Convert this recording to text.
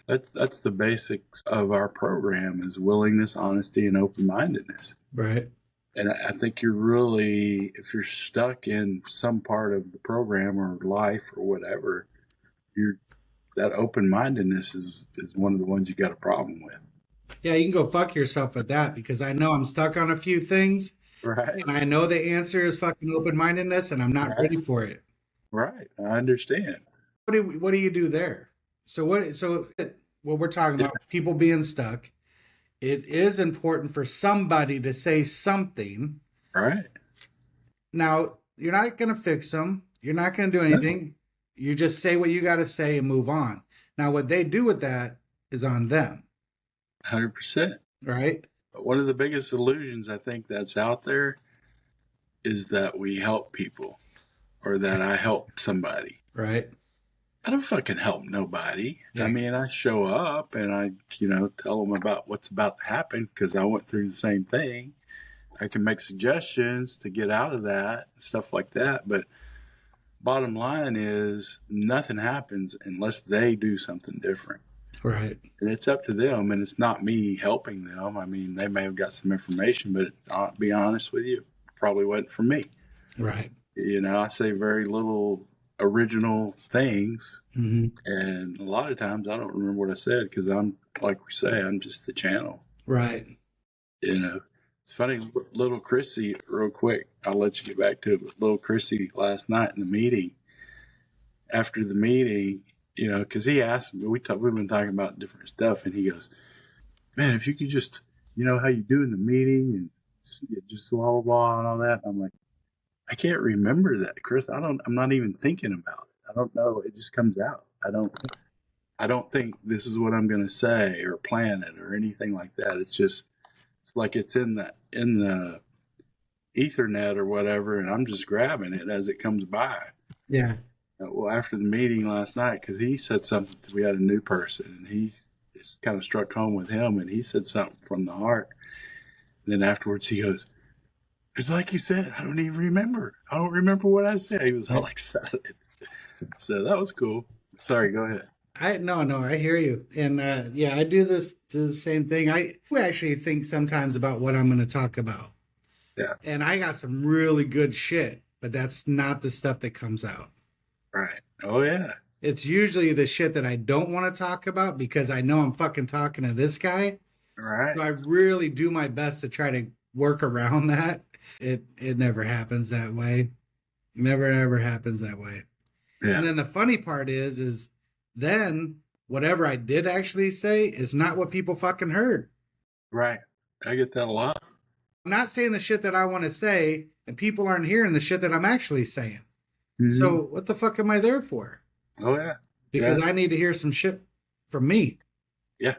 That's the basics of our program is willingness, honesty, and open-mindedness. Right. And I think you're really, if you're stuck in some part of the program or life or whatever, you're that open-mindedness is one of the ones you got a problem with. Yeah, you can go fuck yourself with that because I know I'm stuck on a few things Right. and I know the answer is fucking open mindedness and I'm not Right. ready for it. Right. I understand. What do you do there? What we're talking Yeah. about, people being stuck, it is important for somebody to say something. Right. Now, you're not going to fix them. You're not going to do No. anything. You just say what you got to say and move on. Now, what they do with that is on them, 100%. right? One of the biggest illusions I think that's out there is that we help people or that I help somebody. Right. I don't fucking help nobody. I Yeah. mean, I show up and I, tell them about what's about to happen because I went through the same thing. I can make suggestions to get out of that, stuff like that. But bottom line is nothing happens unless they do something different. Right. And it's up to them, and it's not me helping them. I mean, they may have got some information, but I'll be honest with you, probably wasn't for me. Right. I say very little original things, Hmm. and a lot of times I don't remember what I said because I'm, like we say, I'm just the channel. Right. It's funny, little Chrissy, real quick, I'll let you get back to it, but little Chrissy last night in the meeting, after the meeting, because he asked me, we've been talking about different stuff, and he goes, man, if you could just, how you do in the meeting and just blah, blah, blah, and all that. I'm like, I can't remember that, Chris. I'm not even thinking about it. I don't know. It just comes out. I don't think this is what I'm going to say or plan it or anything like that. It's like it's in the Ethernet or whatever, and I'm just grabbing it as it comes by. Yeah. Well, after the meeting last night, because he said something, we had a new person, and it's kind of struck home with him, and he said something from the heart. And then afterwards, he goes, "It's like you said. I don't even remember. I don't remember what I said." He was all excited. So that was cool. Sorry, go ahead. I hear you. And yeah, I do the same thing. I actually think sometimes about what I'm going to talk about. Yeah. And I got some really good shit, but that's not the stuff that comes out. Right. Oh yeah. It's usually the shit that I don't want to talk about because I know I'm fucking talking to this guy. Right. So I really do my best to try to work around that. It never happens that way. Never ever happens that way. And Yeah. then the funny part is then whatever I did actually say is not what people fucking heard. Right. I get that a lot. I'm not saying the shit that I want to say, and people aren't hearing the shit that I'm actually saying. Mm-hmm. So what the fuck am I there for? Oh yeah. Because Yeah. I need to hear some shit from me. Yeah.